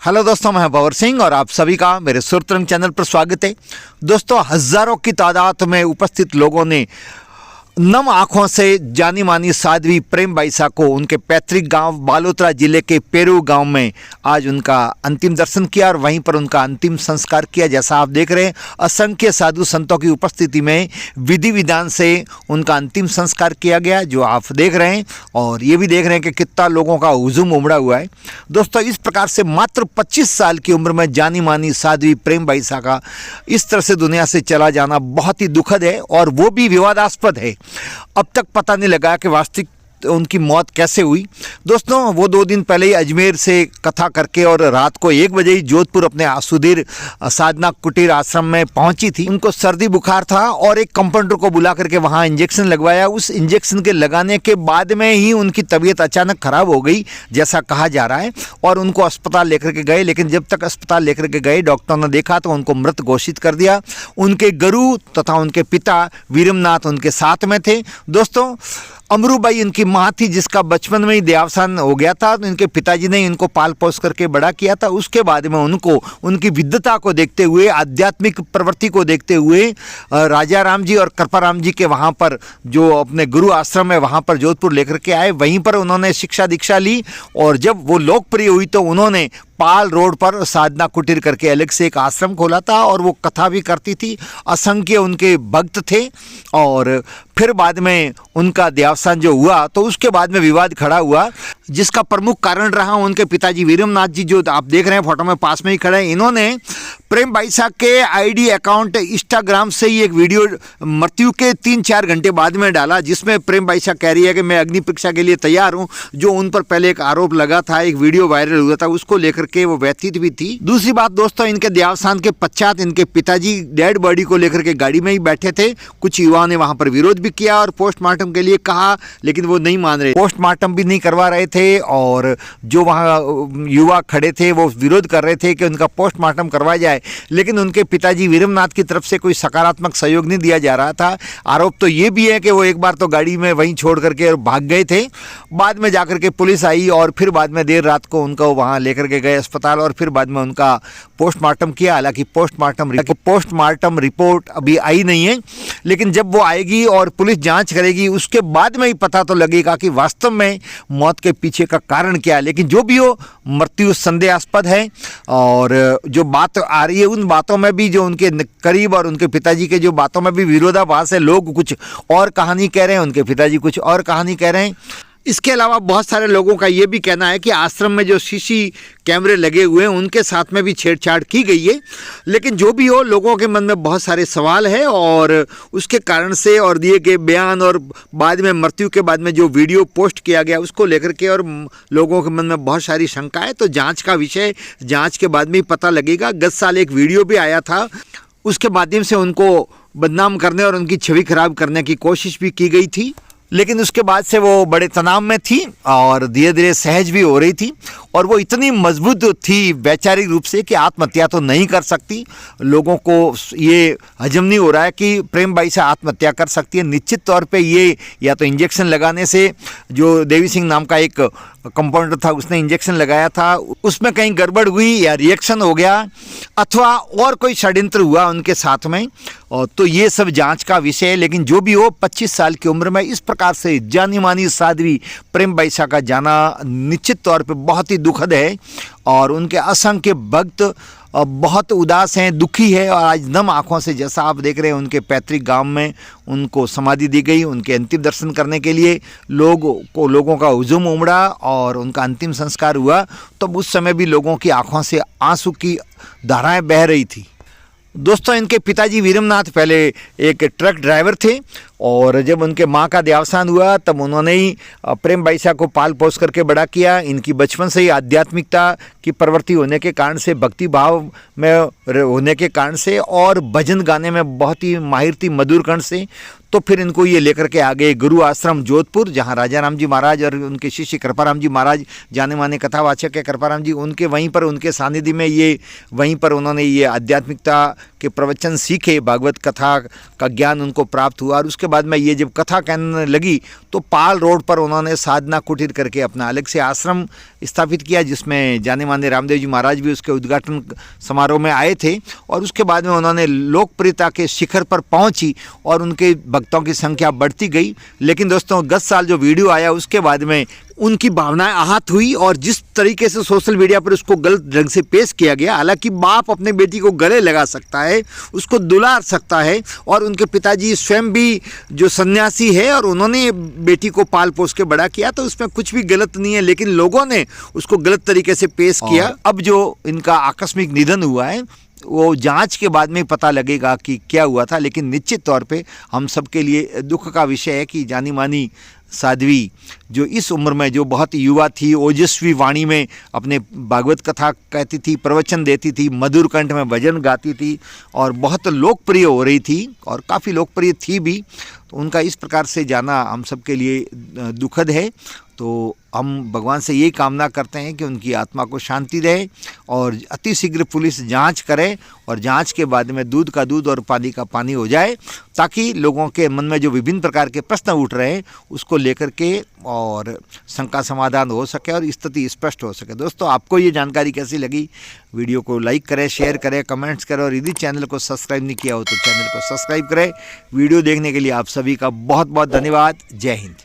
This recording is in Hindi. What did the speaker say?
हेलो दोस्तों, मैं भंवर सिंह और आप सभी का मेरे सुरतरंग चैनल पर स्वागत है। दोस्तों, हजारों की तादाद में उपस्थित लोगों ने नम आंखों से जानी मानी साध्वी प्रेम बाईसा को उनके पैतृक गांव बालोतरा जिले के पेरू गांव में आज उनका अंतिम दर्शन किया और वहीं पर उनका अंतिम संस्कार किया। जैसा आप देख रहे हैं, असंख्य साधु संतों की उपस्थिति में विधि विधान से उनका अंतिम संस्कार किया गया, जो आप देख रहे हैं। और ये भी देख रहे हैं कि कितना लोगों का हुजूम उमड़ा हुआ है। दोस्तों, इस प्रकार से मात्र 25 साल की उम्र में जानी मानी साध्वी प्रेम बाईसा का इस तरह से दुनिया से चला जाना बहुत ही दुखद है और वो भी विवादास्पद है। अब तक पता नहीं लगा कि वास्तविक उनकी मौत कैसे हुई। दोस्तों, वो 2 दिन पहले ही अजमेर से कथा करके और रात को 1 बजे ही जोधपुर अपने सुधीर साधना कुटीर आश्रम में पहुंची थी। उनको सर्दी बुखार था और एक कंपाउंडर को बुला करके वहां इंजेक्शन लगवाया। उस इंजेक्शन के लगाने के बाद में ही उनकी तबीयत अचानक खराब हो गई, जैसा कहा जा रहा है, और उनको अस्पताल लेकर के गए। लेकिन जब तक अस्पताल लेकर के गए, डॉक्टरों ने देखा तो उनको मृत घोषित कर दिया। उनके गुरु तथा उनके पिता वीरमनाथ उनके साथ में थे। दोस्तों, अमरूबाई इनकी माँ थी, जिसका बचपन में ही देहावसान हो गया था। तो इनके पिताजी ने इनको पाल पोस करके बड़ा किया था। उसके बाद में उनको उनकी विद्वता को देखते हुए, आध्यात्मिक प्रवृत्ति को देखते हुए राजा राम जी और कृपाराम जी के वहाँ पर जो अपने गुरु आश्रम है वहाँ पर जोधपुर लेकर के आए। वहीं पर उन्होंने शिक्षा दीक्षा ली और जब वो लोकप्रिय हुई तो उन्होंने पाल रोड पर साधना कुटीर करके अलग से एक आश्रम खोला था और वो कथा भी करती थी। असंख्य उनके भक्त थे और फिर बाद में उनका देहावसान जो हुआ तो उसके बाद में विवाद खड़ा हुआ, जिसका प्रमुख कारण रहा उनके पिताजी वीरमनाथ जी, जो आप देख रहे हैं फोटो में पास में ही खड़े हैं। इन्होंने प्रेम बाईसा के आईडी अकाउंट इंस्टाग्राम से ही एक वीडियो मृत्यु के 3-4 घंटे बाद में डाला, जिसमें प्रेम बाईसा कह रही है कि मैं अग्नि परीक्षा के लिए तैयार हूं। जो उन पर पहले एक आरोप लगा था, एक वीडियो वायरल हुआ था, उसको लेकर के वो व्यथित भी थी। दूसरी बात दोस्तों, इनके देहावसान के पश्चात इनके पिताजी डेड बॉडी को लेकर के गाड़ी में ही बैठे थे। कुछ युवाओं ने वहां पर विरोध भी किया और पोस्टमार्टम के लिए कहा, लेकिन वो नहीं मान रहे, पोस्टमार्टम भी नहीं करवा रहे थे। और जो वहाँ युवा खड़े थे वो विरोध कर रहे थे कि उनका पोस्टमार्टम करवाया जाए, लेकिन उनके पिताजी वीरमनाथ की तरफ से कोई सकारात्मक सहयोग नहीं दिया जा रहा था। आरोप तो ये भी है कि वो एक बार तो गाड़ी में वहीं छोड़ करके भाग गए थे। बाद में जाकर के पुलिस आई और फिर बाद में देर रात को उनको वहाँ लेकर के गए अस्पताल और फिर बाद में उनका पोस्टमार्टम किया। हालांकि पोस्टमार्टम रिपोर्ट अभी आई नहीं है, लेकिन जब वो आएगी और पुलिस जांच करेगी उसके बाद में ही पता तो लगेगा कि वास्तव में मौत के पीछे का कारण क्या है। लेकिन जो भी हो, मृत्यु संदेहास्पद है। और जो बात आ रही है उन बातों में भी, जो उनके करीब और उनके पिताजी के जो बातों में भी विरोधाभास है। लोग कुछ और कहानी कह रहे हैं, उनके पिताजी कुछ और कहानी कह रहे हैं। इसके अलावा बहुत सारे लोगों का ये भी कहना है कि आश्रम में जो सीसी कैमरे लगे हुए हैं उनके साथ में भी छेड़छाड़ की गई है। लेकिन जो भी हो, लोगों के मन में बहुत सारे सवाल है और उसके कारण से और दिए गए बयान और बाद में मृत्यु के बाद में जो वीडियो पोस्ट किया गया उसको लेकर के और लोगों के मन में बहुत सारी शंका है। तो जांच का विषय, जांच के बाद में ही पता लगेगा। गत साल एक वीडियो भी आया था, उसके माध्यम से उनको बदनाम करने और उनकी छवि खराब करने की कोशिश भी की गई थी। लेकिन उसके बाद से वो बड़े तनाव में थी और धीरे धीरे सहज भी हो रही थी और वो इतनी मजबूत थी वैचारिक रूप से कि आत्महत्या तो नहीं कर सकती। लोगों को ये हजम नहीं हो रहा है कि प्रेम बाईसा आत्महत्या कर सकती है। निश्चित तौर पे ये या तो इंजेक्शन लगाने से, जो देवी सिंह नाम का एक कंपाउंडर था उसने इंजेक्शन लगाया था, उसमें कहीं गड़बड़ हुई या रिएक्शन हो गया अथवा और कोई षड्यंत्र हुआ उनके साथ में, और तो ये सब जांच का विषय है। लेकिन जो भी हो, 25 साल की उम्र में इस प्रकार से जानी मानी साध्वी प्रेम बाईसा का जाना निश्चित तौर पे बहुत ही दुखद है और उनके असंख्य भक्त बहुत उदास हैं, दुखी है। और आज नम आँखों से, जैसा आप देख रहे हैं, उनके पैतृक गांव में उनको समाधि दी गई। उनके अंतिम दर्शन करने के लिए लोगों का हुजूम उमड़ा और उनका अंतिम संस्कार हुआ। तो उस समय भी लोगों की आंखों से आंसू की धाराएं बह रही थी। दोस्तों, इनके पिताजी वीरमनाथ पहले एक ट्रक ड्राइवर थे और जब उनके माँ का देहावसान हुआ तब उन्होंने ही प्रेम बाईसा को पाल पोस करके बड़ा किया। इनकी बचपन से ही आध्यात्मिकता की प्रवृत्ति होने के कारण से, भक्ति भाव में होने के कारण से और भजन गाने में बहुत ही माहिर थी, मधुर कंठ से। तो फिर इनको ये लेकर के आ गए गुरु आश्रम जोधपुर, जहाँ राजा राम जी महाराज और उनके शिष्य कृपाराम जी महाराज, जाने माने कथावाचक है कृपाराम जी, उनके वहीं पर उनके सानिध्य में ये वहीं पर उन्होंने ये आध्यात्मिकता के प्रवचन सीखे, भागवत कथा का ज्ञान उनको प्राप्त हुआ। और उसके बाद में ये जब कथा कहने लगी तो पाल रोड पर उन्होंने साधना कुटीर करके अपना अलग से आश्रम स्थापित किया, जिसमें जाने माने रामदेव जी महाराज भी उसके उद्घाटन समारोह में आए थे। और उसके बाद में उन्होंने लोकप्रियता के शिखर पर पहुंची और उनके भक्तों की संख्या बढ़ती गई। लेकिन दोस्तों गत साल जो वीडियो आया उसके बाद में उनकी भावनाएं आहत हुई और जिस तरीके से सोशल मीडिया पर उसको गलत ढंग से पेश किया गया। हालांकि बाप अपने बेटी को गले लगा सकता है, उसको दुलार सकता है, और उनके पिताजी स्वयं भी जो सन्यासी है और उन्होंने बेटी को पाल पोस के बड़ा किया, तो उसमें कुछ भी गलत नहीं है। लेकिन लोगों ने उसको गलत तरीके से पेश किया। अब जो इनका आकस्मिक निधन हुआ है वो जांच के बाद में पता लगेगा कि क्या हुआ था। लेकिन निश्चित तौर पे हम सबके लिए दुख का विषय है कि जानी मानी साध्वी जो इस उम्र में, जो बहुत युवा थी, ओजस्वी वाणी में अपने भागवत कथा कहती थी, प्रवचन देती थी, मधुर कंठ में भजन गाती थी और बहुत लोकप्रिय हो रही थी और काफ़ी लोकप्रिय थी भी, तो उनका इस प्रकार से जाना हम सबके लिए दुखद है। तो हम भगवान से यही कामना करते हैं कि उनकी आत्मा को शांति रहे और अति शीघ्र पुलिस जांच करे और जांच के बाद में दूध का दूध और पानी का पानी हो जाए, ताकि लोगों के मन में जो विभिन्न प्रकार के प्रश्न उठ रहे हैं उसको लेकर के और शंका समाधान हो सके और स्थिति स्पष्ट हो सके। दोस्तों आपको ये जानकारी कैसी लगी? वीडियो को लाइक करें, शेयर करें, कमेंट्स करें और यदि चैनल को सब्सक्राइब नहीं किया हो तो चैनल को सब्सक्राइब करें। वीडियो देखने के लिए आप सभी का बहुत बहुत धन्यवाद। जय हिंद।